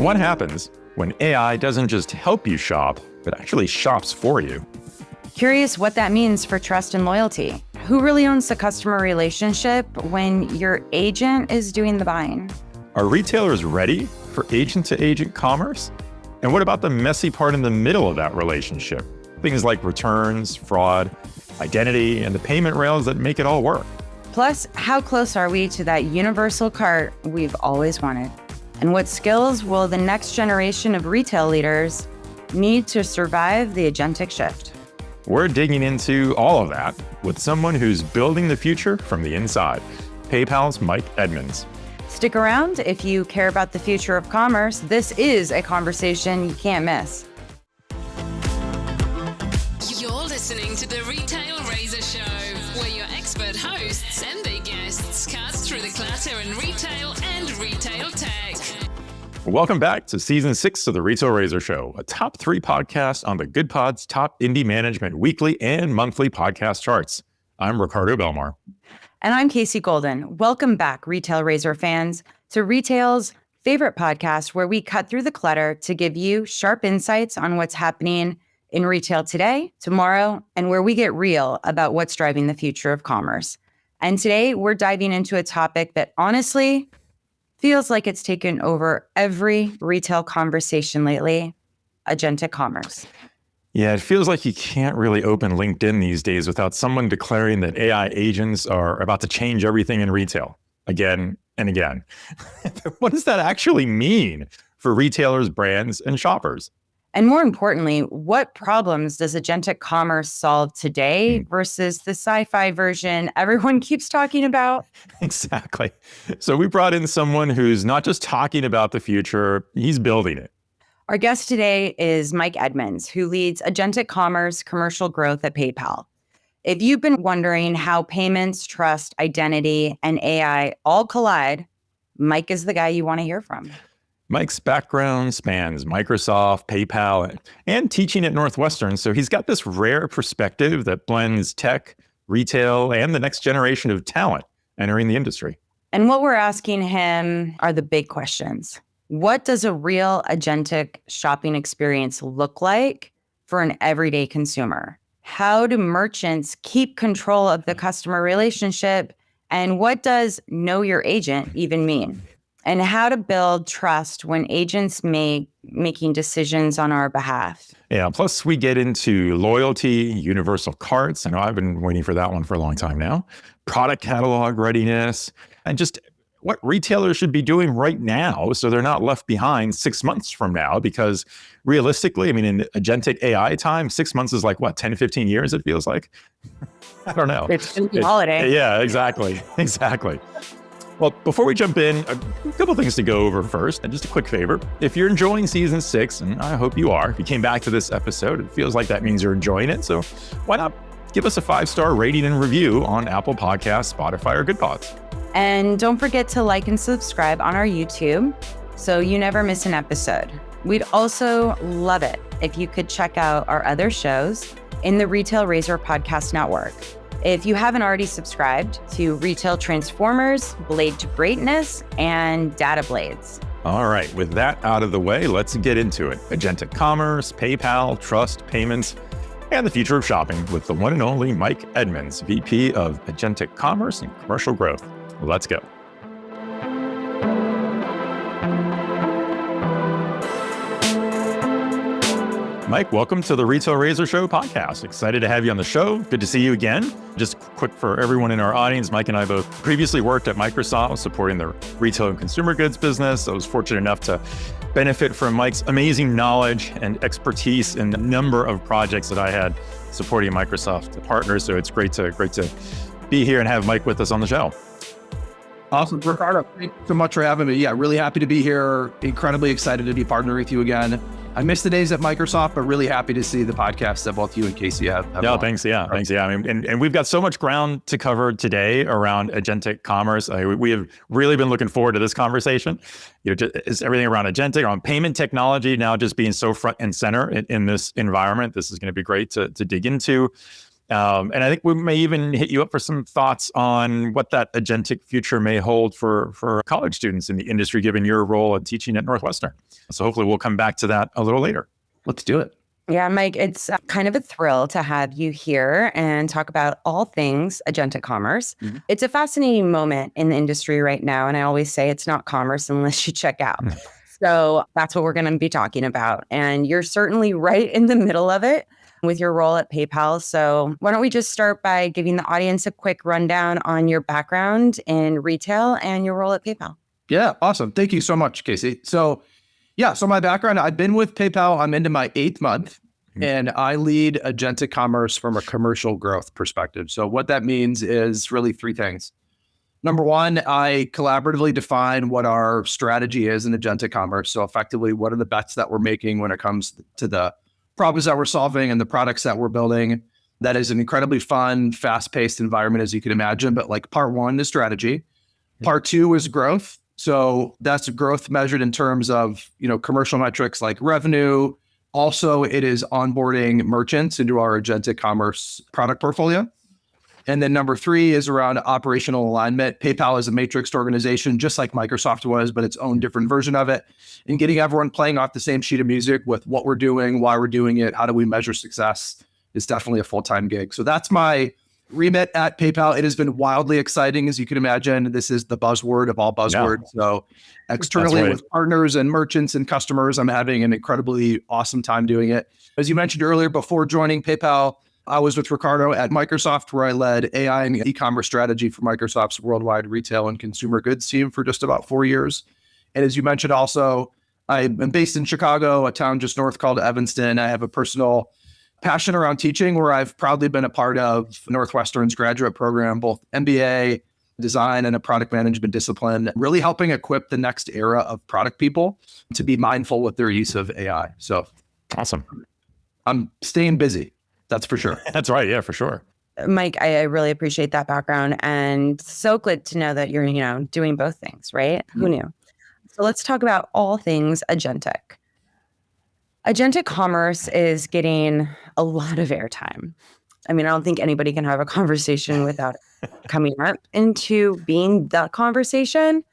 What happens when AI doesn't just help you shop, but actually shops for you? Curious what that means for trust and loyalty. Who really owns the customer relationship when your agent is doing the buying? Are retailers ready for agent-to-agent commerce? And what about the messy part in the middle of that relationship? Things like returns, fraud, identity, and the payment rails that make it all work. Plus, how close are we to that universal cart we've always wanted? And what skills will the next generation of retail leaders need to survive the agentic shift? We're digging into all of that with someone who's building the future from the inside, PayPal's Mike Edmonds. Stick around if you care about the future of commerce. This is a conversation you can't miss. You're listening to the Retail Razor Show, where your expert hosts and their guests cut through the clutter in retail and retail tech. Welcome back to Season 6 of the Retail Razor Show, a top 3 podcast on the Good Pod's top indie management weekly and monthly podcast charts. I'm Ricardo Belmar. And I'm Casey Golden. Welcome back, Retail Razor fans, to Retail's favorite podcast, where we cut through the clutter to give you sharp insights on what's happening in retail today, tomorrow, and where we get real about what's driving the future of commerce. And today, we're diving into a topic that honestly feels like it's taken over every retail conversation lately: agentic commerce. Yeah, it feels like you can't really open LinkedIn these days without someone declaring that AI agents are about to change everything in retail again and again. What does that actually mean for retailers, brands, and shoppers? And more importantly, what problems does agentic commerce solve today versus the sci-fi version everyone keeps talking about? Exactly. So we brought in someone who's not just talking about the future, he's building it. Our guest today is Mike Edmonds, who leads agentic commerce commercial growth at PayPal. If you've been wondering how payments, trust, identity, and AI all collide, Mike is the guy you want to hear from. Mike's background spans Microsoft, PayPal, and teaching at Northwestern, so he's got this rare perspective that blends tech, retail, and the next generation of talent entering the industry. And what we're asking him are the big questions. What does a real agentic shopping experience look like for an everyday consumer? How do merchants keep control of the customer relationship? And what does know your agent even mean? And how to build trust when agents making decisions on our behalf. Yeah, plus we get into loyalty, universal carts. I know I've been waiting for that one for a long time now. Product catalog readiness, and just what retailers should be doing right now so they're not left behind 6 months from now. Because realistically, I mean, in agentic AI time, 6 months is like, what, 10 to 15 years, it feels like? I don't know. It's a holiday. Yeah, exactly. Exactly. Well, before we jump in, a couple things to go over first, and just a quick favor. If you're enjoying Season 6, and I hope you are, if you came back to this episode, it feels like that means you're enjoying it. So why not give us a 5-star rating and review on Apple Podcasts, Spotify, or Good Pods. And don't forget to like and subscribe on our YouTube so you never miss an episode. We'd also love it if you could check out our other shows in the Retail Razor Podcast Network. If you haven't already subscribed to Retail Transformers, Blade to Greatness, and Data Blades. All right, with that out of the way, let's get into it. Agentic commerce, PayPal, trust, payments, and the future of shopping with the one and only Mike Edmonds, VP of Agentic Commerce and Commercial Growth. Let's go. Mike, welcome to the Retail Razor Show podcast. Excited to have you on the show. Good to see you again. Just quick for everyone in our audience, Mike and I both previously worked at Microsoft supporting the retail and consumer goods business. I was fortunate enough to benefit from Mike's amazing knowledge and expertise in a number of projects that I had supporting Microsoft partners. So it's great to be here and have Mike with us on the show. Awesome. Ricardo, thank you so much for having me. Yeah, really happy to be here. Incredibly excited to be partnering with you again. I missed the days at Microsoft, but really happy to see the podcast that both you and Casey have. Yeah, thanks. Yeah, thanks. Yeah, I mean, and we've got so much ground to cover today around agentic commerce. We have really been looking forward to this conversation. You know, it's everything around agentic, around payment technology now just being so front and center in this environment. This is going to be great to dig into. And I think we may even hit you up for some thoughts on what that agentic future may hold for college students in the industry, given your role at teaching at Northwestern. So hopefully we'll come back to that a little later. Let's do it. Yeah, Mike, it's kind of a thrill to have you here and talk about all things agentic commerce. Mm-hmm. It's a fascinating moment in the industry right now. And I always say it's not commerce unless you check out. So that's what we're going to be talking about. And you're certainly right in the middle of it with your role at PayPal. So why don't we just start by giving the audience a quick rundown on your background in retail and your role at PayPal? Yeah, awesome. Thank you so much, Casey. So my background, I've been with PayPal. I'm into my 8th month, and I lead agentic commerce from a commercial growth perspective. So what that means is really 3 things. Number 1, I collaboratively define what our strategy is in agentic commerce. So effectively, what are the bets that we're making when it comes to the problems that we're solving and the products that we're building. That is an incredibly fun, fast-paced environment, as you can imagine. But like part 1 is strategy. Part 2 is growth. So that's growth measured in terms of, commercial metrics like revenue. Also, it is onboarding merchants into our agentic commerce product portfolio. And then number 3 is around operational alignment. PayPal is a matrixed organization, just like Microsoft was, but its own different version of it. And getting everyone playing off the same sheet of music with what we're doing, why we're doing it, how do we measure success is definitely a full-time gig. So that's my remit at PayPal. It has been wildly exciting, as you can imagine. This is the buzzword of all buzzwords. Yeah. So externally with partners and merchants and customers, I'm having an incredibly awesome time doing it. As you mentioned earlier, before joining PayPal, I was with Ricardo at Microsoft, where I led AI and e-commerce strategy for Microsoft's worldwide retail and consumer goods team for just about 4 years. And as you mentioned also, I'm based in Chicago, a town just north called Evanston. I have a personal passion around teaching, where I've proudly been a part of Northwestern's graduate program, both MBA, design, and a product management discipline, really helping equip the next era of product people to be mindful with their use of AI. So awesome. I'm staying busy. That's for sure. That's right. Yeah, for sure. Mike, I really appreciate that background, and so good to know that you're, doing both things, right? Mm-hmm. Who knew? So let's talk about all things agentic. Agentic commerce is getting a lot of airtime. I mean, I don't think anybody can have a conversation without coming up into being the conversation,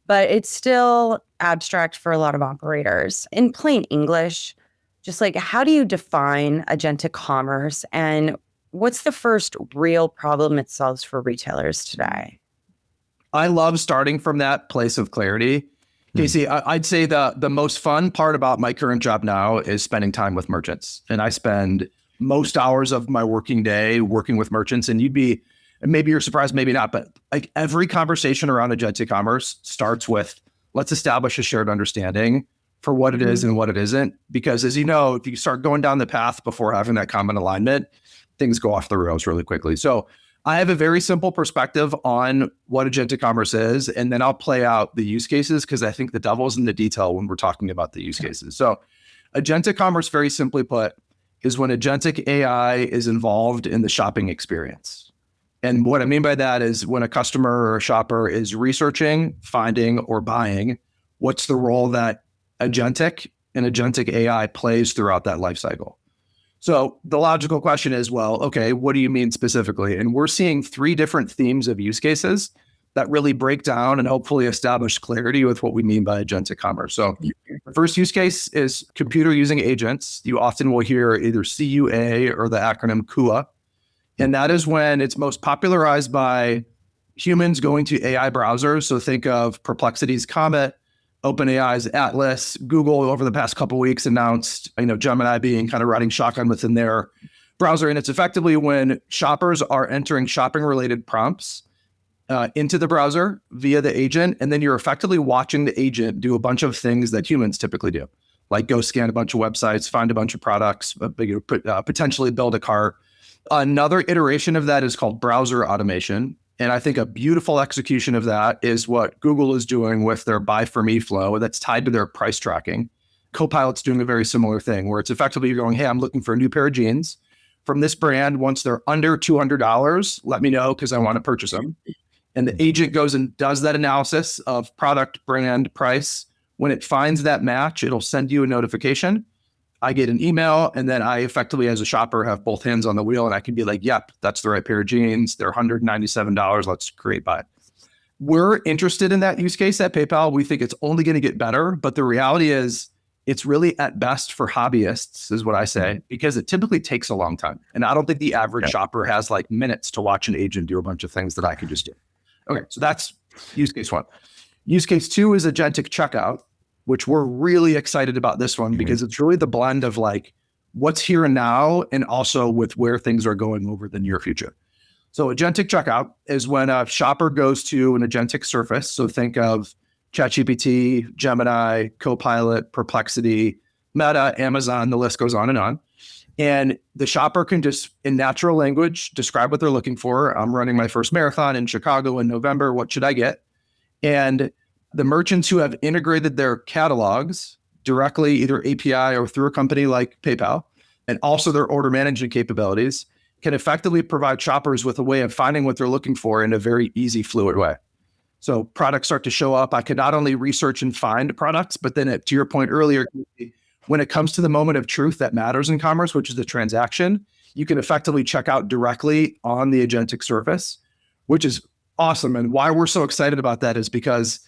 but it's still abstract for a lot of operators. In plain English, just like, how do you define agentic commerce, and what's the first real problem it solves for retailers today? I love starting from that place of clarity. Casey, I'd say the most fun part about my current job now is spending time with merchants. And I spend most hours of my working day working with merchants. And maybe you're surprised, maybe not, but like every conversation around agentic commerce starts with, let's establish a shared understanding for what it is and what it isn't. Because as you know, if you start going down the path before having that common alignment, things go off the rails really quickly. So I have a very simple perspective on what agentic commerce is, and then I'll play out the use cases, because I think the devil's in the detail when we're talking about the use cases. So agentic commerce, very simply put, is when agentic AI is involved in the shopping experience. And what I mean by that is when a customer or a shopper is researching, finding, or buying, what's the role that agentic and agentic AI plays throughout that life cycle. So the logical question is, well, okay, what do you mean specifically? And we're seeing 3 different themes of use cases that really break down and hopefully establish clarity with what we mean by agentic commerce. So the first use case is computer using agents. You often will hear either CUA or the acronym KUA. And that is when it's most popularized by humans going to AI browsers. So think of Perplexity's Comet, OpenAI's Atlas. Google over the past couple of weeks announced, Gemini being kind of riding shotgun within their browser. And it's effectively when shoppers are entering shopping related prompts into the browser via the agent. And then you're effectively watching the agent do a bunch of things that humans typically do, like go scan a bunch of websites, find a bunch of products, potentially build a cart. Another iteration of that is called browser automation. And I think a beautiful execution of that is what Google is doing with their Buy For Me flow that's tied to their price tracking. Copilot's doing a very similar thing, where it's effectively you're going, hey, I'm looking for a new pair of jeans from this brand. Once they're under $200, let me know, because I want to purchase them. And the agent goes and does that analysis of product, brand, price. When it finds that match, it'll send you a notification. I get an email, and then I effectively, as a shopper, have both hands on the wheel, and I can be like, yep, that's the right pair of jeans. They're $197. Let's create buy. We're interested in that use case at PayPal. We think it's only going to get better, but the reality is it's really at best for hobbyists, is what I say, because it typically takes a long time. And I don't think the average shopper has like minutes to watch an agent do a bunch of things that I could just do. Okay, so that's use case one. Use case two is agentic checkout, which we're really excited about this one because it's really the blend of like what's here and now and also with where things are going over the near future. So agentic checkout is when a shopper goes to an agentic surface. So think of ChatGPT, Gemini, Copilot, Perplexity, Meta, Amazon, the list goes on. And the shopper can just, in natural language, describe what they're looking for. I'm running my first marathon in Chicago in November. What should I get? And the merchants who have integrated their catalogs directly, either API or through a company like PayPal, and also their order management capabilities, can effectively provide shoppers with a way of finding what they're looking for in a very easy, fluid way. So products start to show up. I can not only research and find products, but then to your point earlier, when it comes to the moment of truth that matters in commerce, which is the transaction, you can effectively check out directly on the agentic surface, which is awesome. And why we're so excited about that is because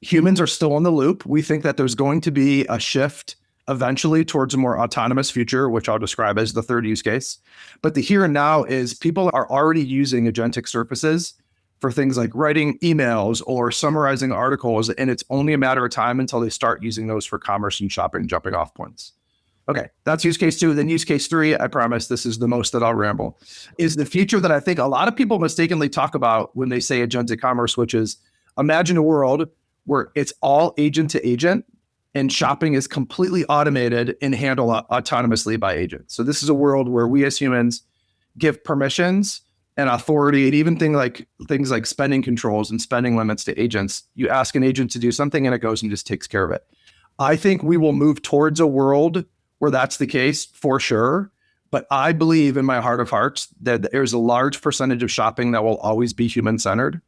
humans are still in the loop. We think that there's going to be a shift eventually towards a more autonomous future, which I'll describe as the third use case. But the here and now is people are already using agentic surfaces for things like writing emails or summarizing articles. And it's only a matter of time until they start using those for commerce and shopping jumping off points. Okay, that's use case two. Then use case three, I promise this is the most that I'll ramble, is the feature that I think a lot of people mistakenly talk about when they say agentic commerce, which is imagine a world where it's all agent to agent and shopping is completely automated and handled autonomously by agents. So this is a world where we as humans give permissions and authority and even things like spending controls and spending limits to agents. You ask an agent to do something and it goes and just takes care of it. I think we will move towards a world where that's the case for sure. But I believe in my heart of hearts that there's a large percentage of shopping that will always be human-centered.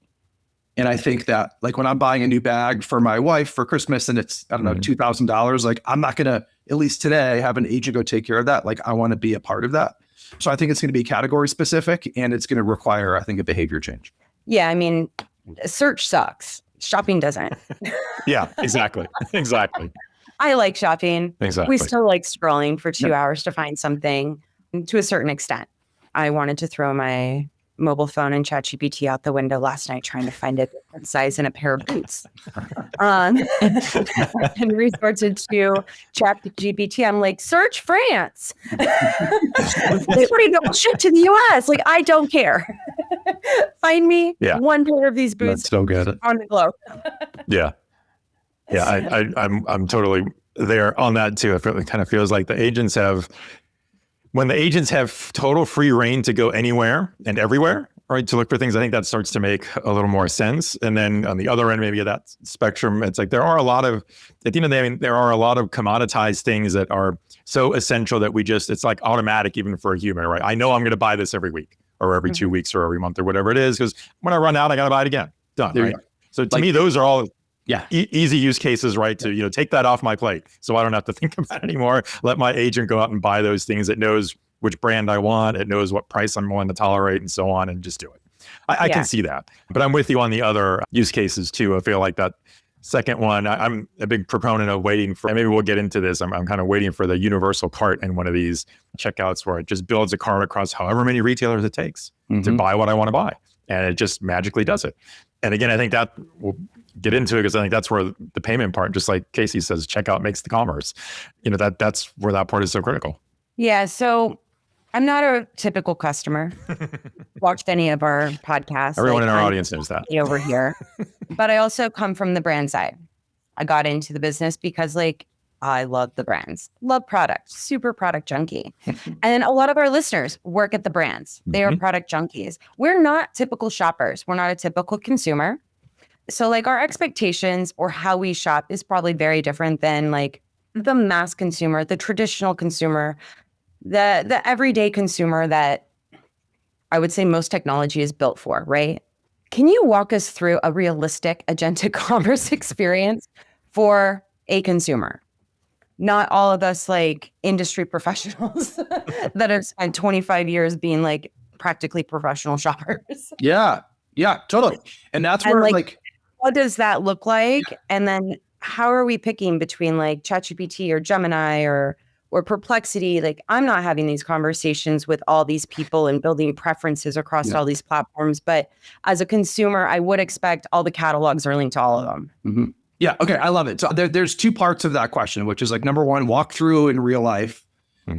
And I think that like when I'm buying a new bag for my wife for Christmas and it's, I don't know, $2,000, like I'm not going to, at least today, have an agent go take care of that. Like I want to be a part of that. So I think it's going to be category specific and it's going to require, I think, a behavior change. Yeah, I mean, search sucks. Shopping doesn't. Yeah, exactly. Exactly. I like shopping. Exactly. We still like scrolling for 2 hours to find something to a certain extent. I wanted to throw my mobile phone and ChatGPT out the window last night trying to find a different size in a pair of boots. And resorted to ChatGPT. I'm like, search France. They already don't ship to the US. Like, I don't care. Find me one pair of these boots. That's so good. On the globe. Yeah. Yeah, I'm totally there on that too. It kind of feels like when the agents have total free reign to go anywhere and everywhere, right, to look for things, I think that starts to make a little more sense. And then on the other end, maybe of that spectrum, it's like at the end of the day, I mean, there are a lot of commoditized things that are so essential that it's like automatic even for a human, right? I know I'm going to buy this every week or every 2 weeks or every month or whatever it is, because when I run out, I got to buy it again. Done, right? So to me, those are all easy use cases, right? To, take that off my plate so I don't have to think about it anymore. Let my agent go out and buy those things. It knows which brand I want. It knows what price I'm willing to tolerate and so on, and just do it. I can see that. But I'm with you on the other use cases too. I feel like that second one, I'm a big proponent of waiting for, and maybe we'll get into this. I'm kind of waiting for the universal cart in one of these checkouts where it just builds a cart across however many retailers it takes to buy what I want to buy. And it just magically does it. And again, I think that we'll get into it because I think that's where the payment part, just like Casey says, checkout makes the commerce. That's where that part is so critical. Yeah. So I'm not a typical customer. Watched any of our podcasts. Everyone in our audience knows that. Over here. But I also come from the brand side. I got into the business because I love the brands, love products, super product junkie. And a lot of our listeners work at the brands. They are product junkies. We're not typical shoppers. We're not a typical consumer. So our expectations or how we shop is probably very different than the mass consumer, the traditional consumer, the everyday consumer that I would say most technology is built for, right? Can you walk us through a realistic agentic commerce experience for a consumer? not all of us like industry professionals that have spent 25 years being like practically professional shoppers. Yeah, totally. And that's And where like, what does that look like? Yeah. And then how are we picking between like ChatGPT or Gemini or Perplexity? Like, I'm not having these conversations with all these people and building preferences across all these platforms. But as a consumer, I would expect all the catalogs are linked to all of them. Mm-hmm. Yeah. Okay. I love it. So there's two parts of that question, which is like, number one, walk through in real life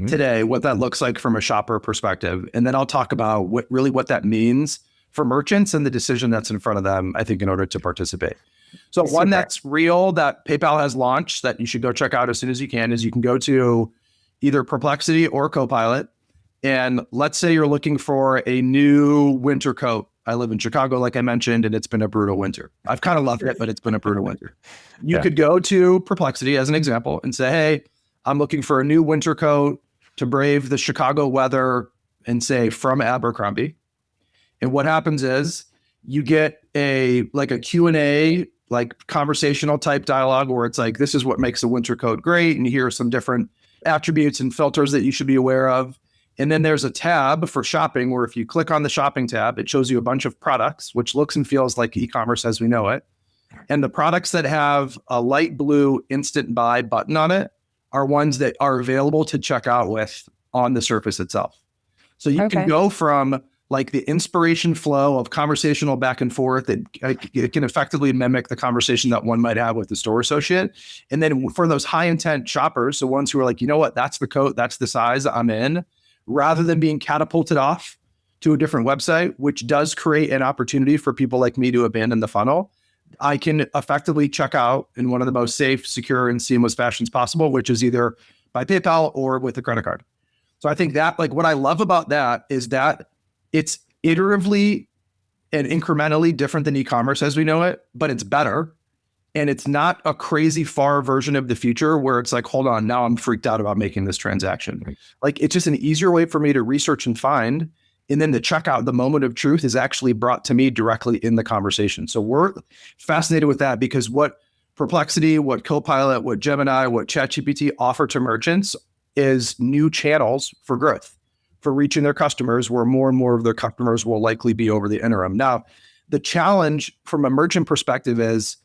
today, what that looks like from a shopper perspective. And then I'll talk about what that means for merchants and the decision that's in front of them, I think, in order to participate. So one that's real that PayPal has launched that you should go check out as soon as you can is you can go to either Perplexity or Copilot. And let's say you're looking for a new winter coat. I live in Chicago, like I mentioned, and it's been a brutal winter. I've kind of loved it, but it's been a brutal winter. You could go to Perplexity as an example and say, hey, I'm looking for a new winter coat to brave the Chicago weather and say from Abercrombie. And what happens is you get a Q&A, like conversational type dialogue where it's like, this is what makes a winter coat great. And here are some different attributes and filters that you should be aware of. And then there's a tab for shopping where if you click on the shopping tab, it shows you a bunch of products, which looks and feels like e-commerce as we know it. And the products that have a light blue instant buy button on it are ones that are available to check out with on the surface itself. So you can go from like the inspiration flow of conversational back and forth that it can effectively mimic the conversation that one might have with the store associate. And then for those high intent shoppers, so ones who are like, you know what, that's the coat, that's the size I'm in, rather than being catapulted off to a different website, which does create an opportunity for people like me to abandon the funnel, I can effectively check out in one of the most safe, secure, and seamless fashions possible, which is either by PayPal or with a credit card. So I think that, like, what I love about that is that it's iteratively and incrementally different than e-commerce as we know it, but it's better. And it's not a crazy far version of the future where it's like, hold on, now I'm freaked out about making this transaction. Right. Like, it's just an easier way for me to research and find. And then the checkout, the moment of truth is actually brought to me directly in the conversation. So we're fascinated with that because what Perplexity, what Copilot, what Gemini, what ChatGPT offer to merchants is new channels for growth, for reaching their customers, where more and more of their customers will likely be over the interim. Now, the challenge from a merchant perspective is,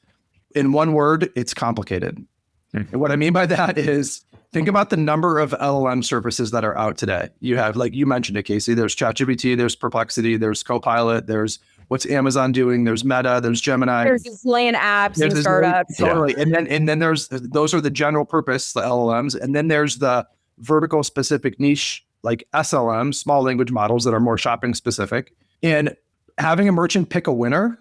in one word, it's complicated. And what I mean by that is, think about the number of LLM services that are out today. You have, like you mentioned it, Casey, there's ChatGPT, there's Perplexity, there's Copilot, there's what's Amazon doing, there's Meta, there's Gemini. There's these land apps and startups. Totally. And then there's, those are the general purpose, the LLMs. And then there's the vertical specific niche, like SLM, small language models that are more shopping specific. And having a merchant pick a winner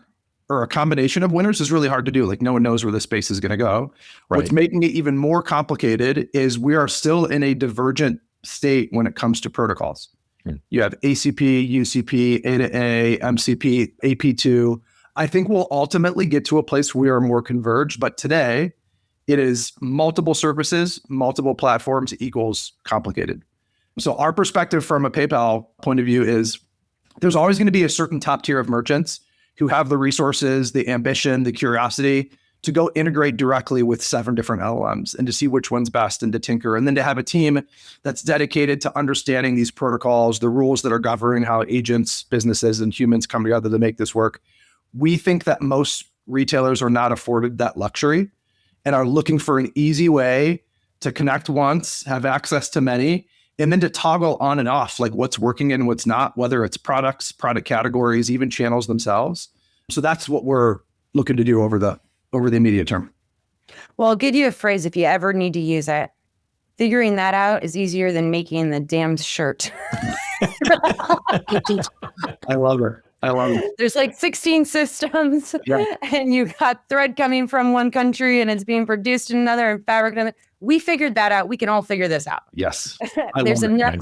or a combination of winners is really hard to do. Like, no one knows where the space is going to go. Right. What's making it even more complicated is we are still in a divergent state when it comes to protocols. You have ACP, UCP, A2A, MCP, AP2. I think we'll ultimately get to a place where we are more converged. But today, it is multiple services, multiple platforms equals complicated. So our perspective from a PayPal point of view is there's always going to be a certain top tier of merchants who have the resources, the ambition, the curiosity to go integrate directly with 7 different LLMs and to see which one's best and to tinker. And then to have a team that's dedicated to understanding these protocols, the rules that are governing how agents, businesses, and humans come together to make this work. We think that most retailers are not afforded that luxury and are looking for an easy way to connect once, have access to many, and then to toggle on and off, like what's working and what's not, whether it's products, product categories, even channels themselves. So that's what we're looking to do over the immediate term. Well, I'll give you a phrase if you ever need to use it. Figuring that out is easier than making the damn shirt. I love her. There's like 16 systems and you got thread coming from one country and it's being produced in another and fabric in another. We figured that out. We can all figure this out. Yes. There's enough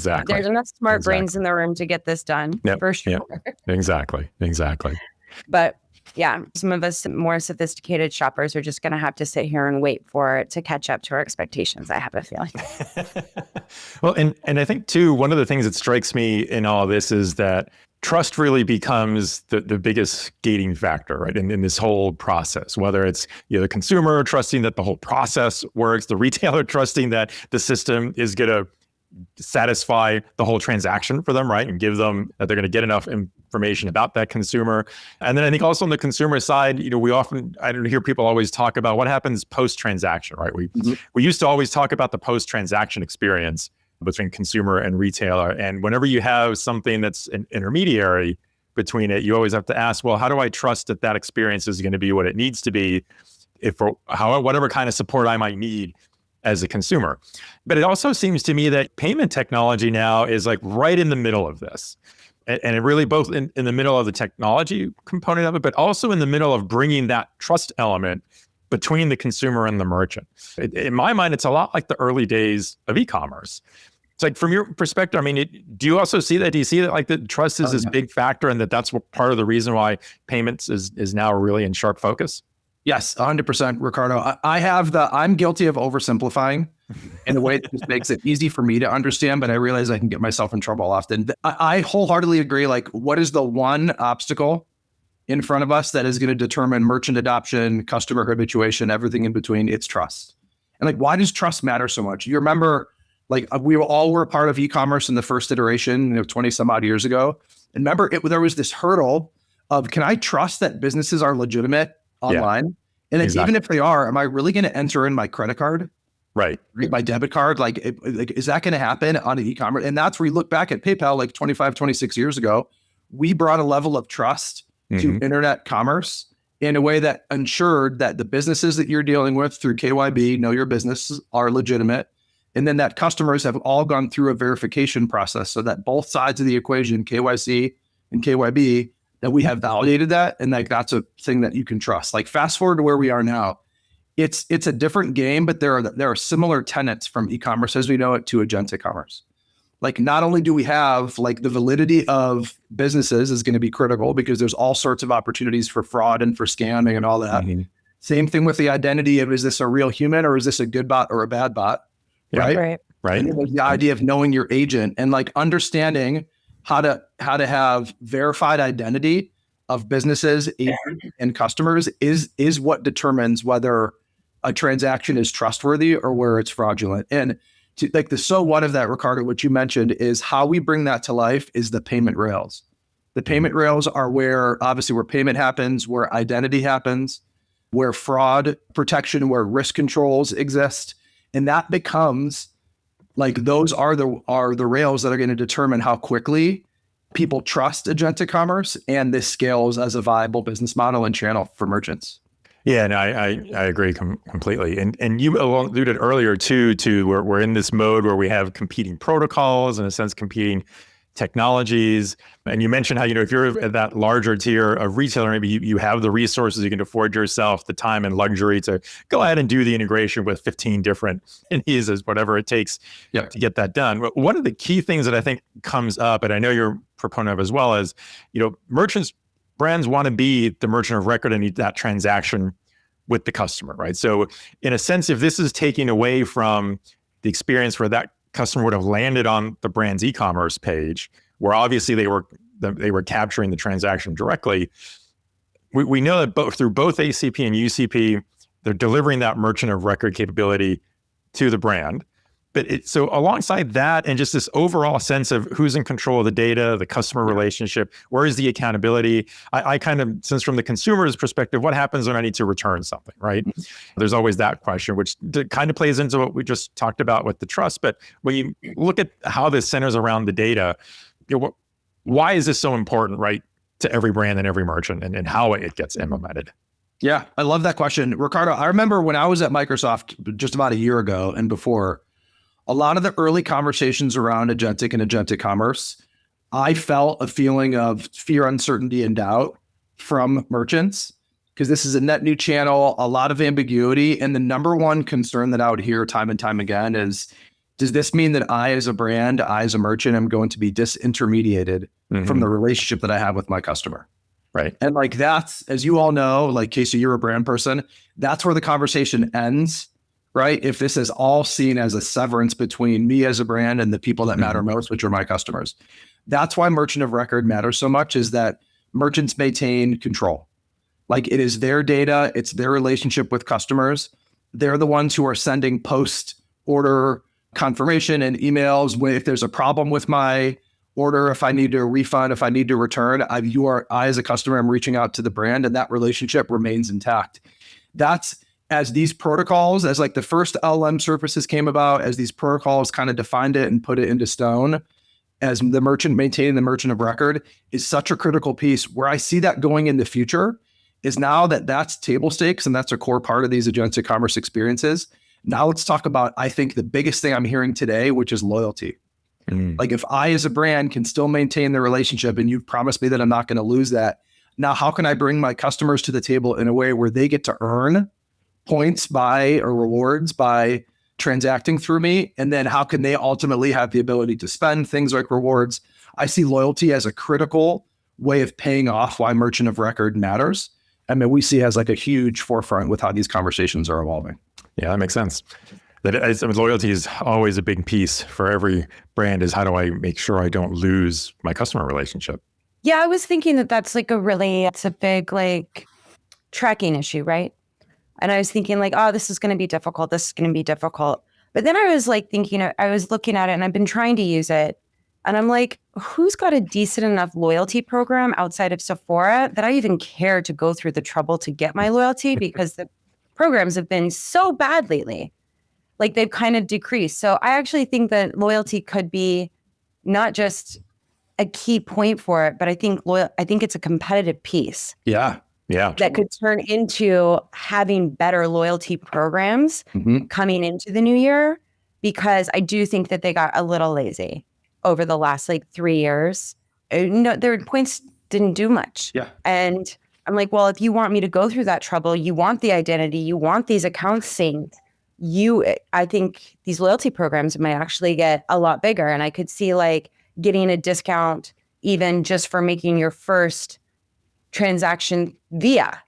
smart brains in the room to get this done for sure. Yep. Exactly. But yeah, some of us more sophisticated shoppers are just going to have to sit here and wait for it to catch up to our expectations, I have a feeling. Well, and I think too, one of the things that strikes me in all of this is that trust really becomes the biggest gating factor, right? In this whole process, whether it's the consumer trusting that the whole process works, the retailer trusting that the system is going to satisfy the whole transaction for them, right? And give them that they're going to get enough information about that consumer. And then I think also on the consumer side, I don't hear people always talk about what happens post-transaction, right? We used to always talk about the post-transaction experience between consumer and retailer. And whenever you have something that's an intermediary between it, you always have to ask, well, how do I trust that that experience is going to be what it needs to be whatever kind of support I might need as a consumer? But it also seems to me that payment technology now is like right in the middle of this. And it really both in the middle of the technology component of it, but also in the middle of bringing that trust element between the consumer and the merchant. In my mind, it's a lot like the early days of e-commerce. It's like, from your perspective, I mean, do you also see that? Do you see that like the trust is this big factor, and that's what part of the reason why payments is now really in sharp focus? Yes, 100%, Ricardo. I'm guilty of oversimplifying in a way that just makes it easy for me to understand, but I realize I can get myself in trouble often. I wholeheartedly agree. Like, what is the one obstacle in front of us that is going to determine merchant adoption, customer habituation, everything in between? It's trust. And like, why does trust matter so much? You remember, like, we all were part of e-commerce in the first iteration, 20 some odd years ago. And remember, there was this hurdle of, can I trust that businesses are legitimate online? And it's even if they are, am I really going to enter in my credit card? Right. My debit card? Like, is that going to happen on an e-commerce? And that's where you look back at PayPal, like 25, 26 years ago, we brought a level of trust to internet commerce in a way that ensured that the businesses that you're dealing with through KYB, know your business, are legitimate. And then that customers have all gone through a verification process so that both sides of the equation, KYC and KYB, that we have validated that, and like that's a thing that you can trust. Like, fast forward to where we are now, it's a different game, but there are similar tenets from e-commerce as we know it to agentic commerce. Like, not only do we have like the validity of businesses is going to be critical because there's all sorts of opportunities for fraud and for scamming and all that. Same thing with the identity of, is this a real human or is this a good bot or a bad bot? Right. And there's the idea of knowing your agent and like understanding how to have verified identity of businesses and customers is what determines whether a transaction is trustworthy or where it's fraudulent. And to, like, the so what of that, Ricardo, what you mentioned is how we bring that to life is the payment rails. The payment rails are where payment happens, where identity happens, where fraud protection, where risk controls exist. And that becomes like, those are the rails that are going to determine how quickly people trust agentic commerce and this scales as a viable business model and channel for merchants. Yeah, and I agree completely. And you alluded earlier to we're in this mode where we have competing protocols, in a sense, competing technologies. And you mentioned how, if you're at that larger tier of retailer, maybe you have the resources, you can afford yourself the time and luxury to go ahead and do the integration with 15 different entities, whatever it takes to get that done. But one of the key things that I think comes up, and I know you're a proponent of as well, is, brands want to be the merchant of record and need that transaction with the customer, right? So in a sense, if this is taking away from the experience where that customer would have landed on the brand's e-commerce page, where obviously they were capturing the transaction directly, we know that through both ACP and UCP, they're delivering that merchant of record capability to the brand. But so alongside that, and just this overall sense of who's in control of the data, the customer relationship, where is the accountability? I kind of sense from the consumer's perspective, what happens when I need to return something, right? There's always that question, which kind of plays into what we just talked about with the trust. But when you look at how this centers around the data, why is this so important, right, to every brand and every merchant, and how it gets implemented? Yeah, I love that question. Ricardo, I remember when I was at Microsoft just about a year ago and before, a lot of the early conversations around agentic and agentic commerce, I felt a feeling of fear, uncertainty, and doubt from merchants, because this is a net new channel, a lot of ambiguity. And the number one concern that I would hear time and time again is, does this mean that I as a brand, I as a merchant, am going to be disintermediated from the relationship that I have with my customer? Right. And like, that's, as you all know, like, Casey, you're a brand person, that's where the conversation ends. Right? If this is all seen as a severance between me as a brand and the people that matter most, which are my customers. That's why merchant of record matters so much, is that merchants maintain control. Like, it is their data, it's their relationship with customers. They're the ones who are sending post-order confirmation and emails if there's a problem with my order, if I need to refund, if I need to return. I as a customer, I'm reaching out to the brand, and that relationship remains intact. That's as these protocols, as like the first LLM surfaces came about, as these protocols kind of defined it and put it into stone, as the merchant maintaining the merchant of record is such a critical piece. Where I see that going in the future is now that that's table stakes and that's a core part of these agentic commerce experiences. Now let's talk about, I think, the biggest thing I'm hearing today, which is loyalty. Like, if I as a brand can still maintain the relationship and you've promised me that I'm not going to lose that, now how can I bring my customers to the table in a way where they get to earn points by or rewards by transacting through me? And then how can they ultimately have the ability to spend things like rewards? I see loyalty as a critical way of paying off why merchant of record matters. I mean, we see as like a huge forefront with how these conversations are evolving. Yeah, that makes sense. Loyalty is always a big piece for every brand, is how do I make sure I don't lose my customer relationship? Yeah, I was thinking that that's like it's a big like tracking issue, right? And I was thinking like, oh, this is going to be difficult. This is going to be difficult. But then I was like thinking, I was looking at it and I've been trying to use it. And I'm like, who's got a decent enough loyalty program outside of Sephora that I even care to go through the trouble to get my loyalty? Because the programs have been so bad lately. Like, they've kind of decreased. So I actually think that loyalty could be not just a key point for it, but I think it's a competitive piece. Yeah. That could turn into having better loyalty programs coming into the new year, because I do think that they got a little lazy over the last like 3 years. No, their points didn't do much. Yeah. And I'm like, well, if you want me to go through that trouble, you want the identity, you want these accounts synced, I think these loyalty programs might actually get a lot bigger. And I could see like getting a discount even just for making your first transaction via,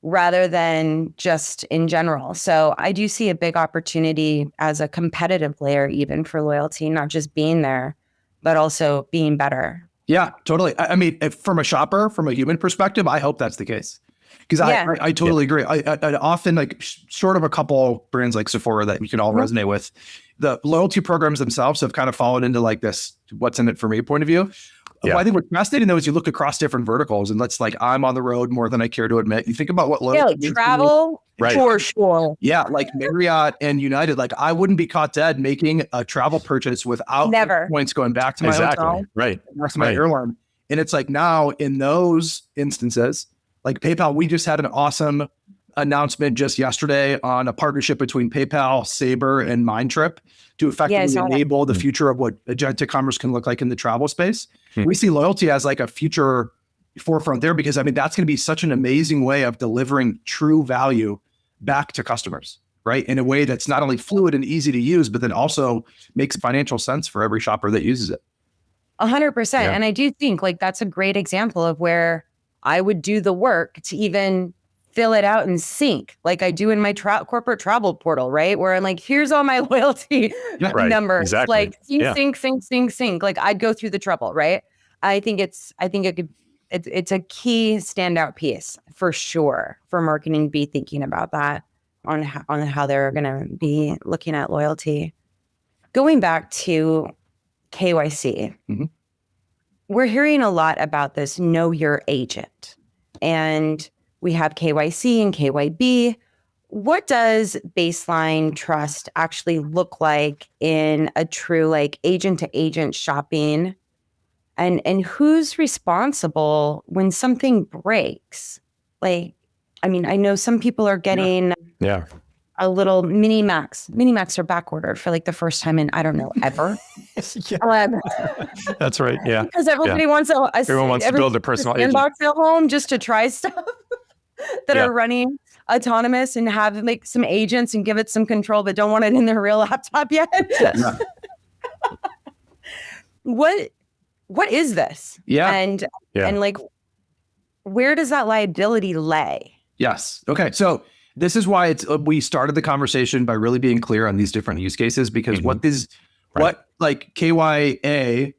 rather than just in general. So I do see a big opportunity as a competitive layer, even for loyalty, not just being there, but also being better. Yeah, totally. I mean, from a shopper, from a human perspective, I hope that's the case. Because I totally agree. I often, like, short of a couple brands like Sephora that we can all resonate with, the loyalty programs themselves have kind of fallen into like this what's in it for me point of view. Yeah. Well, I think what's fascinating though is you look across different verticals, and let's like, I'm on the road more than I care to admit. You think about what loyalty means travel, right? For sure. Yeah, like Marriott and United. Like, I wouldn't be caught dead making a travel purchase without points going back to my hotel, right? Back to my airline. And it's like, now in those instances, like PayPal, we just had an awesome announcement just yesterday on a partnership between PayPal, Sabre, and Mindtrip to effectively enable the future of what agentic commerce can look like in the travel space. We see loyalty as like a future forefront there, because I mean, that's going to be such an amazing way of delivering true value back to customers, right? In a way that's not only fluid and easy to use, but then also makes financial sense for every shopper that uses it. 100%. Yeah. And I do think like that's a great example of where I would do the work to even fill it out and sync like I do in my corporate travel portal, right? Where I'm like, here's all my loyalty numbers. Exactly. Like sync. Like, I'd go through the trouble, right? I think it's a key standout piece for sure for marketing to be thinking about that on how they're going to be looking at loyalty. Going back to KYC, we're hearing a lot about this know your agent, and we have KYC and KYB. What does baseline trust actually look like in a true like agent to agent shopping? And who's responsible when something breaks? Like, I mean, I know some people are getting a little mini max are back ordered for like the first time in, I don't know, ever. That's right. Yeah. Because everybody wants everyone wants to build a personal agent inbox at home just to try stuff that are running autonomous and have like some agents and give it some control, but don't want it in their real laptop yet. What is this? And like, where does that liability lay? Yes. Okay. So this is why we started the conversation by really being clear on these different use cases, because what like KYA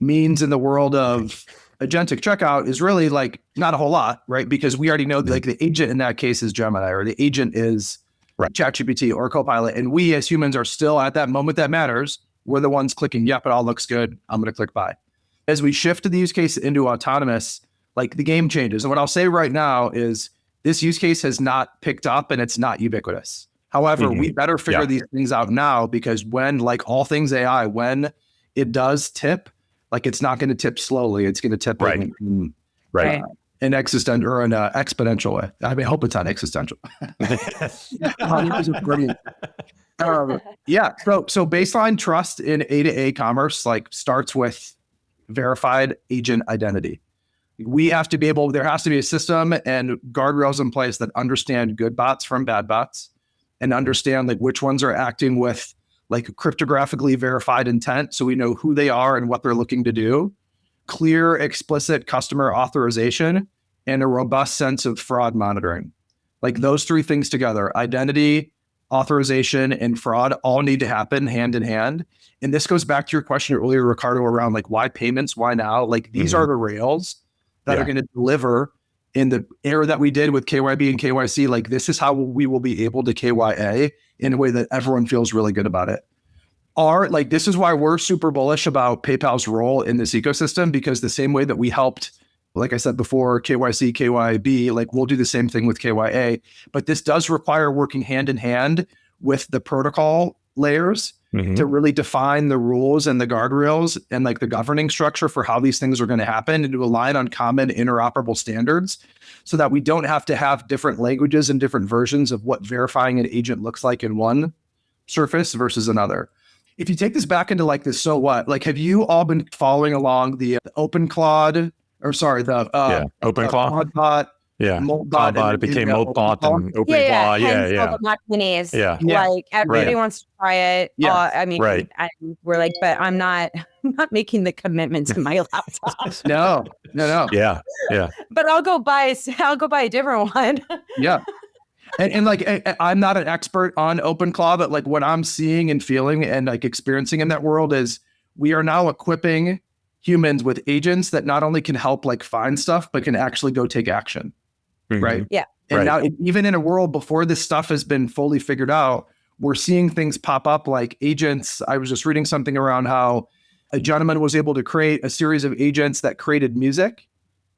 means in the world of agentic checkout is really like not a whole lot, right? Because we already know like the agent in that case is Gemini, or the agent is ChatGPT or Copilot. And we as humans are still at that moment that matters. We're the ones clicking, yep, it all looks good. I'm going to click buy. As we shift the use case into autonomous, like the game changes. And what I'll say right now is this use case has not picked up and it's not ubiquitous. However, we better figure these things out now, because when, like all things AI, when it does tip, like it's not going to tip slowly. It's going to tip in an existential or an exponential way. I mean, I hope it's not existential. Yeah. So baseline trust in A2A commerce like starts with verified agent identity. We have to be able, there has to be a system and guardrails in place that understand good bots from bad bots and understand like which ones are acting with like cryptographically verified intent. So we know who they are and what they're looking to do, clear, explicit customer authorization, and a robust sense of fraud monitoring. Like those three things together, identity, authorization, and fraud all need to happen hand in hand. And this goes back to your question earlier, Ricardo, around like why payments, why now? Like these are the rails that are going to deliver in the era that we did with KYB and KYC. Like this is how we will be able to KYA in a way that everyone feels really good about it. Like this is why we're super bullish about PayPal's role in this ecosystem, because the same way that we helped, like I said before, KYC, KYB, like we'll do the same thing with KYA, but this does require working hand in hand with the protocol layers to really define the rules and the guardrails and like the governing structure for how these things are going to happen, and to align on common interoperable standards so that we don't have to have different languages and different versions of what verifying an agent looks like in one surface versus another. If you take this back into like this, so what, like, have you all been following along the OpenClaw, or sorry, the OpenClaw bot? Yeah, Moltbot, it became Moltbot and OpenClaw. Yeah. Like everybody wants to try it. I mean, we're like, but I'm not making the commitment to my laptop. No. Yeah. But I'll go buy a different one. Yeah. And like, I'm not an expert on OpenClaw, but like what I'm seeing and feeling and like experiencing in that world is we are now equipping humans with agents that not only can help like find stuff, but can actually go take action. Right. Yeah. And now even in a world before this stuff has been fully figured out, we're seeing things pop up like agents. I was just reading something around how a gentleman was able to create a series of agents that created music,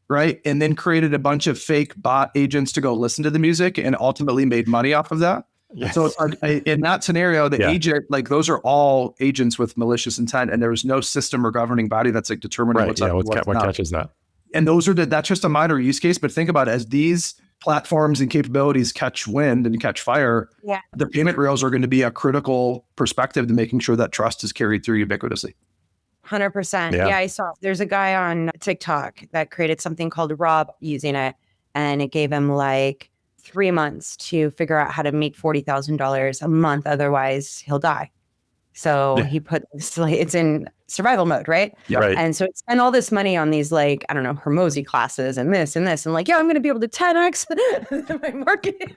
right? And then created a bunch of fake bot agents to go listen to the music and ultimately made money off of that. Yes. So it's like, in that scenario, the agent, like those are all agents with malicious intent, and there's no system or governing body that's like determining what's up and what's what not. catches that. And those are that's just a minor use case, but think about it, as these platforms and capabilities catch wind and catch fire, the payment rails are going to be a critical perspective to making sure that trust is carried through ubiquitously. 100%. Yeah, I saw there's a guy on TikTok that created something called Rob using it, and it gave him like 3 months to figure out how to make $40,000 a month. Otherwise, he'll die. So he put it's in survival mode, right? Yeah. Right. And so it spent all this money on these like, I don't know, Hormozy classes and this and this. And like, I'm going to be able to 10x my marketing.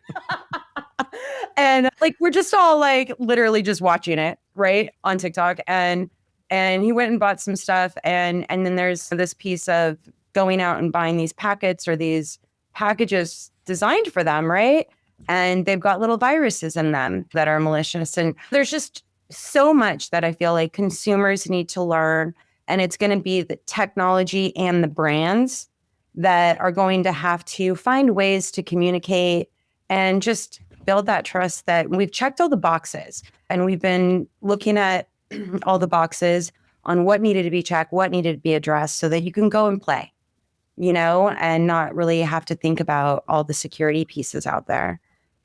And like, we're just all like literally just watching it, right? On TikTok. And he went and bought some stuff. And then there's this piece of going out and buying these packets or these packages designed for them, right? And they've got little viruses in them that are malicious. And there's just so much that I feel like consumers need to learn. And it's going to be the technology and the brands that are going to have to find ways to communicate and just build that trust that we've checked all the boxes. And we've been looking at all the boxes on what needed to be checked, what needed to be addressed so that you can go and play, and not really have to think about all the security pieces out there.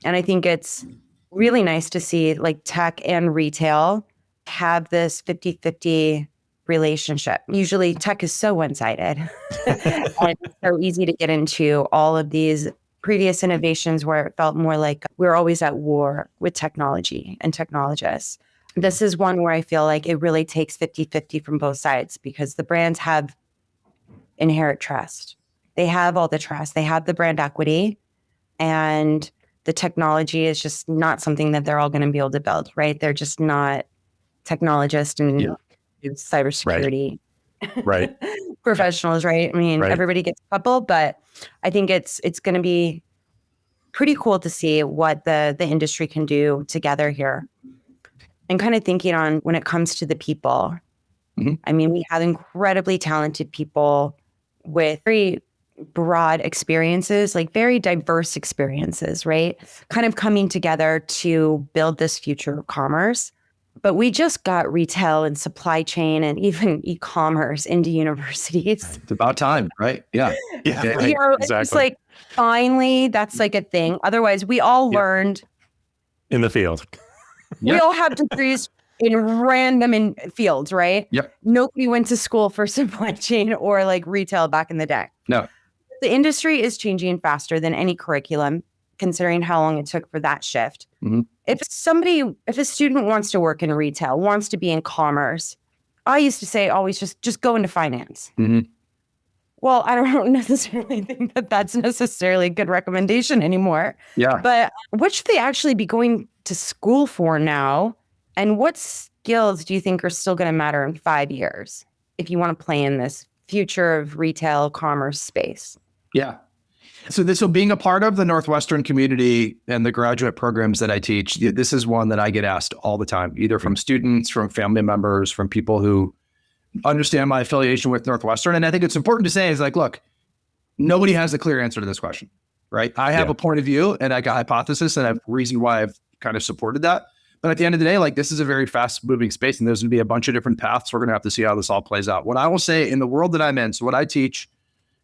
And I think it's really nice to see like tech and retail have this 50-50 relationship. Usually tech is so one-sided and it's so easy to get into all of these previous innovations where it felt more like we're always at war with technology and technologists. This is one where I feel like it really takes 50-50 from both sides because the brands have inherent trust. They have all the trust. They have the brand equity, and the technology is just not something that they're all going to be able to build, right? They're just not technologists and cybersecurity Right. professionals, right? I mean, Right. everybody gets a couple, but I think it's going to be pretty cool to see what the industry can do together here. And kind of thinking on when it comes to the people. Mm-hmm. I mean, we have incredibly talented people with very broad experiences, like very diverse experiences, right? Kind of coming together to build this future of commerce. But we just got retail and supply chain and even e-commerce into universities. It's about time, right? Yeah. Yeah. Yeah. Right. You know, Exactly. it's like, finally, that's like a thing. Otherwise, we all learned. In the field. We all have degrees in random fields, right? Yep. Nobody went to school for supply chain or like retail back in the day. No. The industry is changing faster than any curriculum, considering how long it took for that shift. Mm-hmm. If a student wants to work in retail, wants to be in commerce, I used to say always just go into finance. Mm-hmm. Well, I don't necessarily think that that's necessarily a good recommendation anymore. Yeah. But what should they actually be going to school for now? And what skills do you think are still going to matter in 5 years if you want to play in this future of retail commerce space? Yeah. So being a part of the Northwestern community and the graduate programs that I teach, this is one that I get asked all the time, either from students, from family members, from people who understand my affiliation with Northwestern. And I think it's important to say is like, look, nobody has a clear answer to this question, right? I have a point of view and like a hypothesis and a reason why I've kind of supported that. But at the end of the day, like this is a very fast moving space and there's going to be a bunch of different paths. We're going to have to see how this all plays out. What I will say in the world that I'm in, so what I teach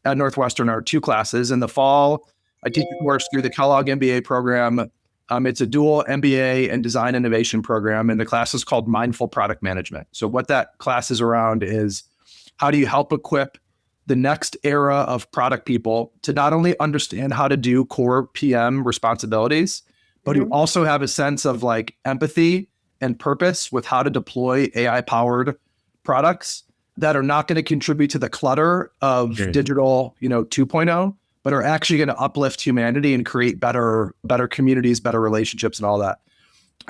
at Northwestern are 2 classes. In the fall, I teach a course through the Kellogg MBA program. It's a dual MBA and design innovation program. And the class is called Mindful Product Management. So what that class is around is how do you help equip the next era of product people to not only understand how to do core PM responsibilities, but who also have a sense of like empathy and purpose with how to deploy AI-powered products that are not going to contribute to the clutter of digital, 2.0, but are actually going to uplift humanity and create better communities, better relationships, and all that.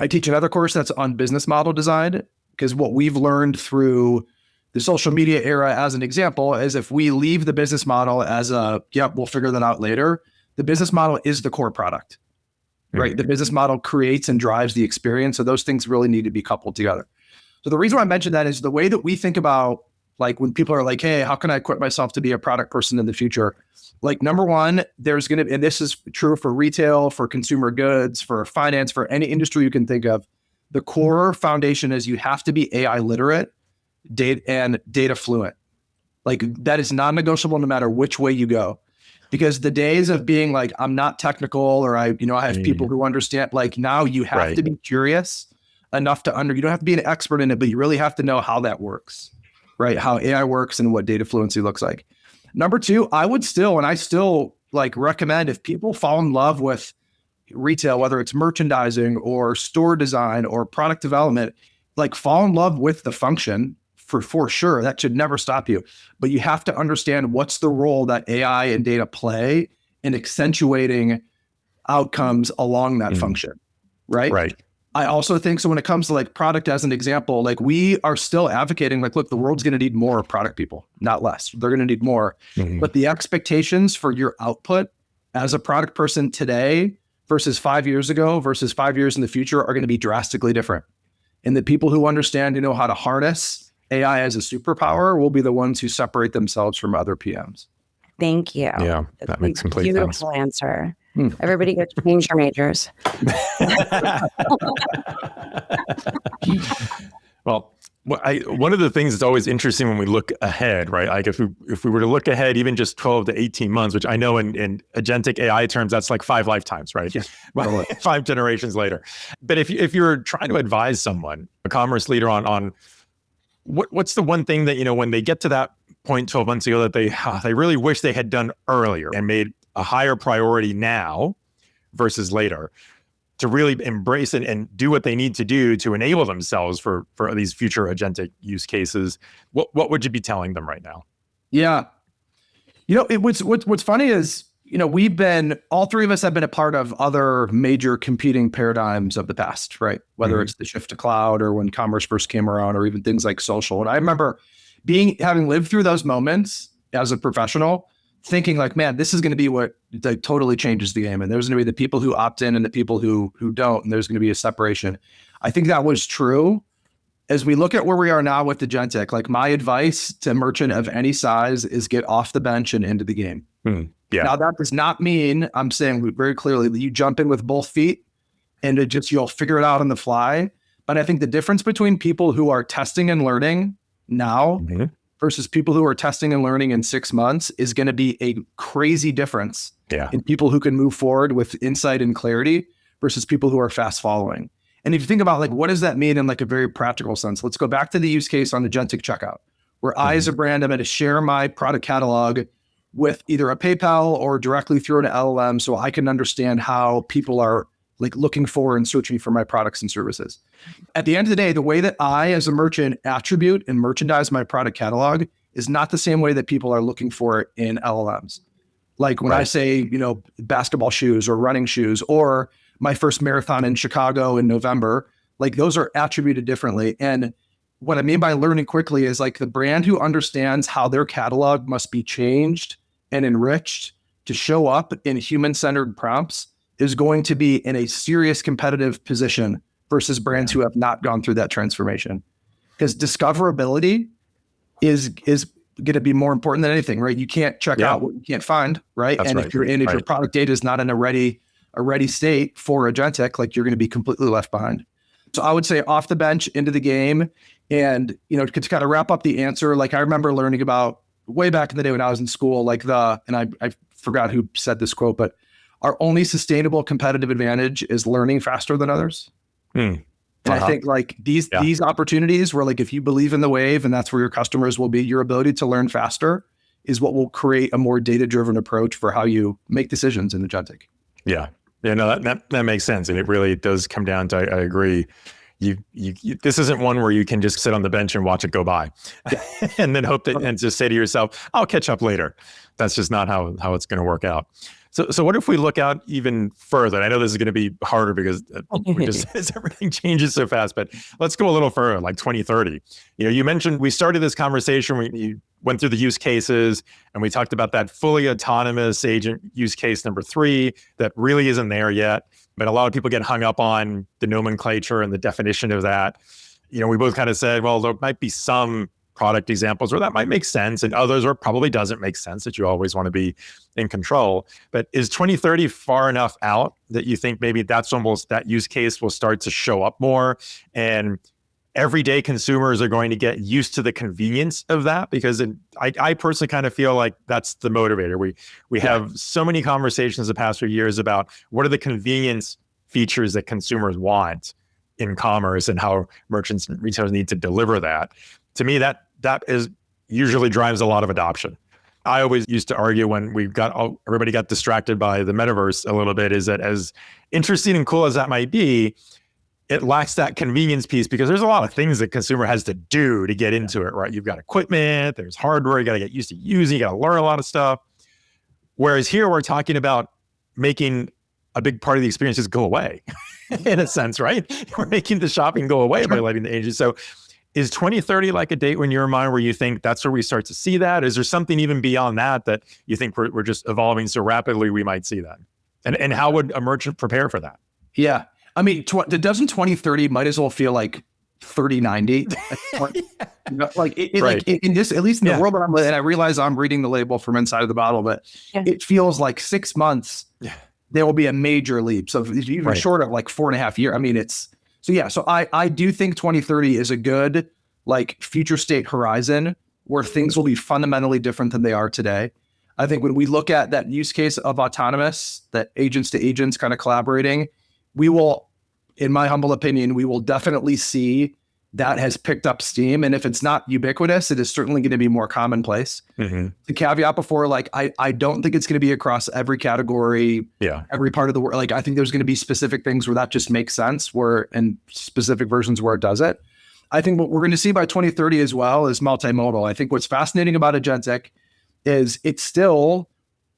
I teach another course that's on business model design, because what we've learned through the social media era, as an example, is if we leave the business model as we'll figure that out later, the business model is the core product, right? The business model creates and drives the experience. So those things really need to be coupled together. So the reason why I mentioned that is the way that we think about, like when people are like, hey, how can I equip myself to be a product person in the future? Like number one, there's going to, and this is true for retail, for consumer goods, for finance, for any industry you can think of. The core foundation is you have to be AI literate, data fluent. Like that is non-negotiable no matter which way you go. Because the days of being like, I'm not technical, or I have people who understand, like now you have to be curious enough to you don't have to be an expert in it, but you really have to know how that works. Right? How AI works and what data fluency looks like. Number 2, I still like recommend if people fall in love with retail, whether it's merchandising or store design or product development, like fall in love with the function for sure. That should never stop you. But you have to understand what's the role that AI and data play in accentuating outcomes along that function. Right? Right. I also think so when it comes to like product as an example, like we are still advocating like, look, the world's going to need more product people, not less. They're going to need more. But the expectations for your output as a product person today versus 5 years ago versus 5 years in the future are going to be drastically different. And the people who understand, how to harness AI as a superpower will be the ones who separate themselves from other PMs. Thank you. Yeah, that makes complete sense. Beautiful answer. Everybody go change your majors. Well, one of the things that's always interesting when we look ahead, right? Like if we were to look ahead, even just 12 to 18 months, which I know in agentic AI terms, that's like 5 lifetimes, right? Yes. 5 generations later. But if you're trying to advise someone, a commerce leader on what's the one thing that, when they get to that point 12 months ago that they really wish they had done earlier and made a higher priority now versus later to really embrace it and do what they need to do to enable themselves for these future agentic use cases, what would you be telling them right now? Yeah. What's funny is, all 3 of us have been a part of other major competing paradigms of the past, right? Whether it's the shift to cloud or when commerce first came around or even things like social. And I remember having lived through those moments as a professional, thinking like, man, this is going to be what like, totally changes the game. And there's going to be the people who opt in and the people who don't, and there's going to be a separation. I think that was true. As we look at where we are now with Agentic, like my advice to a merchant of any size is get off the bench and into the game. Yeah. Now that does not mean, I'm saying very clearly, that you jump in with both feet and you'll figure it out on the fly. But I think the difference between people who are testing and learning now versus people who are testing and learning in 6 months is going to be a crazy difference in people who can move forward with insight and clarity versus people who are fast following. And if you think about like, what does that mean in like a very practical sense? Let's go back to the use case on Agentic checkout, where I, as a brand, I'm going to share my product catalog with either a PayPal or directly through an LLM so I can understand how people are like looking for and searching for my products and services. At the end of the day, the way that I, as a merchant, attribute and merchandise my product catalog is not the same way that people are looking for it in LLMs. Like when I say, basketball shoes or running shoes or my first marathon in Chicago in November, like those are attributed differently. And what I mean by learning quickly is like the brand who understands how their catalog must be changed and enriched to show up in human-centered prompts is going to be in a serious competitive position versus brands who have not gone through that transformation. Because discoverability is going to be more important than anything, right? You can't check out what you can't find, right? That's and right. if your product data is not in a ready state for Agentic, like you're going to be completely left behind. So I would say off the bench, into the game. And, to kind of wrap up the answer, like I remember learning about way back in the day when I was in school, like and I forgot who said this quote, but our only sustainable competitive advantage is learning faster than others. And I think like these opportunities where like, if you believe in the wave and that's where your customers will be, your ability to learn faster is what will create a more data-driven approach for how you make decisions in Agentic. Yeah. Yeah, no, that makes sense. And it really does come down to, I agree. You this isn't one where you can just sit on the bench and watch it go by and then hope that, and just say to yourself, I'll catch up later. That's just not how it's going to work out. So what if we look out even further? I know this is going to be harder because as everything changes so fast, but let's go a little further, like 2030. You mentioned, we started this conversation, you went through the use cases and we talked about that fully autonomous agent use case number 3 that really isn't there yet. But a lot of people get hung up on the nomenclature and the definition of that. We both kind of said, well, there might be some product examples where that might make sense and others where it probably doesn't make sense, that you always want to be in control. But is 2030 far enough out that you think maybe that's almost, that use case will start to show up more and everyday consumers are going to get used to the convenience of that? Because I personally kind of feel like that's the motivator. We have so many conversations the past few years about what are the convenience features that consumers want in commerce and how merchants and retailers need to deliver that. To me, that is usually drives a lot of adoption. I always used to argue when everybody got distracted by the metaverse a little bit, is that as interesting and cool as that might be, it lacks that convenience piece because there's a lot of things that consumer has to do to get into it, right? You've got equipment, there's hardware, you got to get used to using, you got to learn a lot of stuff. Whereas here we're talking about making a big part of the experience just go away in a sense, right? We're making the shopping go away by letting the agents. So is 2030 like a date in your mind where you think that's where we start to see that? Is there something even beyond that you think we're just evolving so rapidly we might see that? And how would a merchant prepare for that? Yeah. I mean, doesn't 2030 might as well feel like 3090? Like in this, at least in the world that I'm in, and I realize I'm reading the label from inside of the bottle, but it feels like 6 months, there will be a major leap. So even short of like 4.5 years. I mean, so I do think 2030 is a good like future state horizon where things will be fundamentally different than they are today. I think when we look at that use case of autonomous, that agents to agents kind of collaborating, we will, in my humble opinion, we will definitely see that has picked up steam. And if it's not ubiquitous, it is certainly going to be more commonplace. The caveat before, like, I don't think it's going to be across every category, every part of the world. Like, I think there's going to be specific things where that just makes sense, and specific versions where it does it. I think what we're going to see by 2030 as well is multimodal. I think what's fascinating about Agentic is it's still,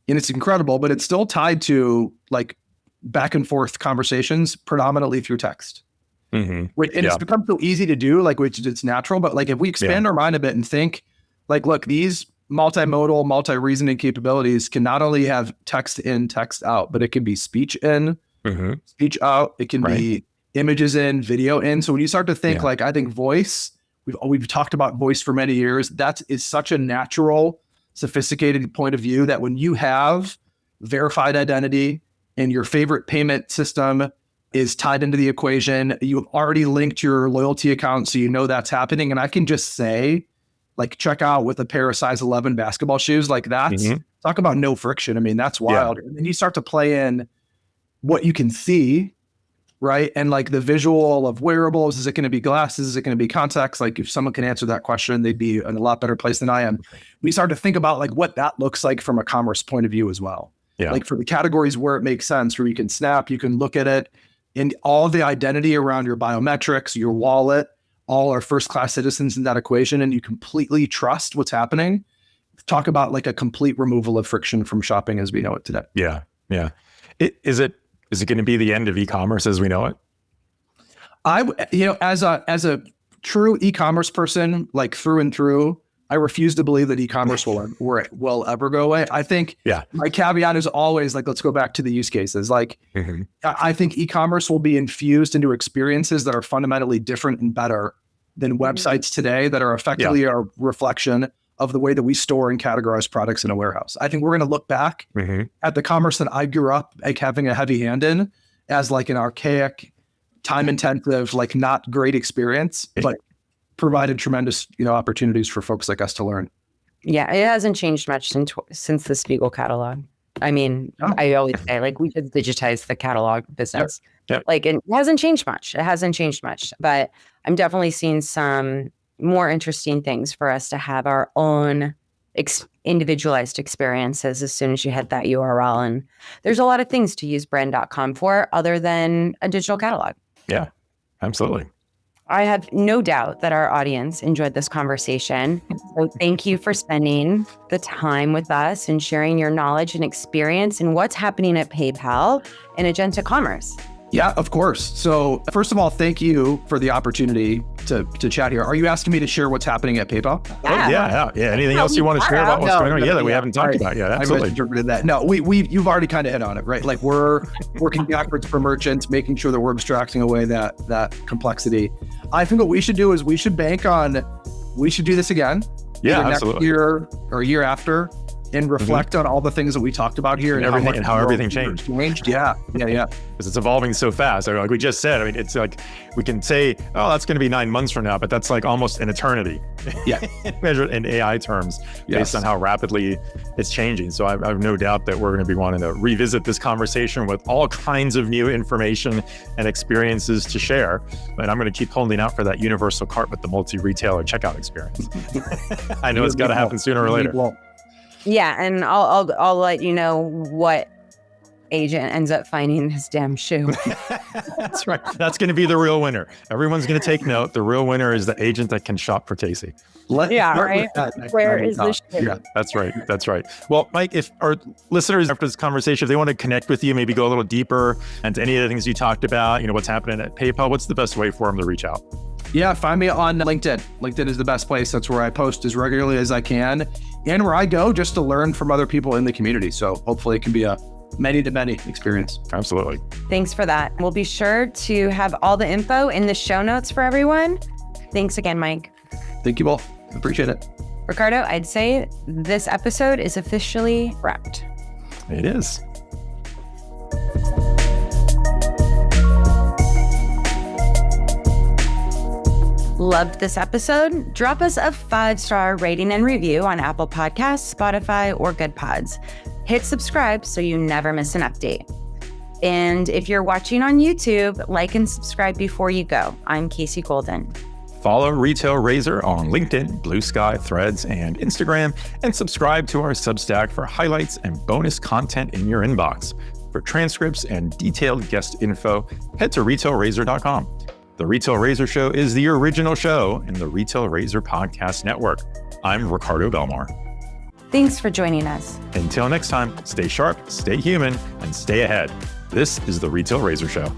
and it's incredible, but it's still tied to like back and forth conversations predominantly through text. And it's become so easy to do, like, which it's natural. But like, if we expand our mind a bit and think Like, look, these multimodal, multi-reasoning capabilities can not only have text in, text out, but it can be speech in, speech out. It can be images in, video in. So when you start to think like, I think voice, we've talked about voice for many years. That is such a natural, sophisticated point of view that when you have verified identity and your favorite payment system is tied into the equation, you've already linked your loyalty account, so you know that's happening. And I can just say, like, check out with a pair of size 11 basketball shoes. Like, that's talk about no friction. I mean, that's wild. And then you start to play in what you can see, right? And like the visual of wearables. Is it going to be glasses? Is it going to be contacts? Like, if someone can answer that question, they'd be in a lot better place than I am. We start to think about like what that looks like from a commerce point of view as well. Like for the categories where it makes sense, where you can snap, you can look at it, and all the identity around your biometrics, your wallet, all are first-class citizens in that equation, and you completely trust what's happening. Talk about like a complete removal of friction from shopping as we know it today. Yeah. Is it going to be the end of e-commerce as we know it? As a true e-commerce person, like through and through, I refuse to believe that e-commerce will ever go away. I think my caveat is always like, let's go back to the use cases. Like, I think e-commerce will be infused into experiences that are fundamentally different and better than websites today that are effectively a reflection of the way that we store and categorize products in a warehouse. I think we're going to look back at the commerce that I grew up like having a heavy hand in as like an archaic, time-intensive, like not great experience, but provided tremendous, opportunities for folks like us to learn. Yeah, it hasn't changed much since the Spiegel catalog. I mean, I always say like we should digitize the catalog business. Like it hasn't changed much. But I'm definitely seeing some more interesting things for us to have our own individualized experiences as soon as you hit that URL. And there's a lot of things to use brand.com for other than a digital catalog. Yeah, absolutely. I have no doubt that our audience enjoyed this conversation. So thank you for spending the time with us and sharing your knowledge and experience in what's happening at PayPal and Agentic Commerce. Yeah, of course. So first of all, thank you for the opportunity to chat here. Are you asking me to share what's happening at PayPal? Yeah. Anything else you want to share about what's going on? That we haven't talked about yet. Absolutely. I misinterpreted that. No, you've already kind of hit on it, right? Like we're working backwards for merchants, making sure that we're abstracting away that complexity. I think what we should do is we should do this again. Yeah, absolutely. Next year or a year after, and reflect on all the things that we talked about here and how everything changed. Yeah. Because it's evolving so fast. Like we just said, I mean, it's like we can say, oh, that's going to be 9 months from now, but that's like almost an eternity. Yeah. Measured in AI terms based on how rapidly it's changing. So I have no doubt that we're going to be wanting to revisit this conversation with all kinds of new information and experiences to share. And I'm going to keep holding out for that universal cart with the multi-retailer checkout experience. I know it's got to happen sooner or later. Yeah, and I'll let you know what agent ends up finding his damn shoe. That's right. That's going to be the real winner. Everyone's going to take note. The real winner is the agent that can shop for Casey. Right? Where is the shoe? Yeah, that's right. Well, Mike, if our listeners after this conversation, if they want to connect with you, maybe go a little deeper into any of the things you talked about, what's happening at PayPal, what's the best way for them to reach out? Yeah, find me on LinkedIn. LinkedIn is the best place. That's where I post as regularly as I can and where I go just to learn from other people in the community. So hopefully it can be a many-to-many experience. Absolutely. Thanks for that. We'll be sure to have all the info in the show notes for everyone. Thanks again, Mike. Thank you both. Appreciate it. Ricardo, I'd say this episode is officially wrapped. It is. Loved this episode? Drop us a 5-star rating and review on Apple Podcasts, Spotify, or Good Pods. Hit subscribe so you never miss an update. And if you're watching on YouTube, like and subscribe before you go. I'm Casey Golden. Follow Retail Razor on LinkedIn, Blue Sky, Threads, and Instagram, and subscribe to our Substack for highlights and bonus content in your inbox. For transcripts and detailed guest info, head to retailrazor.com. The Retail Razor Show is the original show in the Retail Razor Podcast Network. I'm Ricardo Belmar. Thanks for joining us. Until next time, stay sharp, stay human, and stay ahead. This is the Retail Razor Show.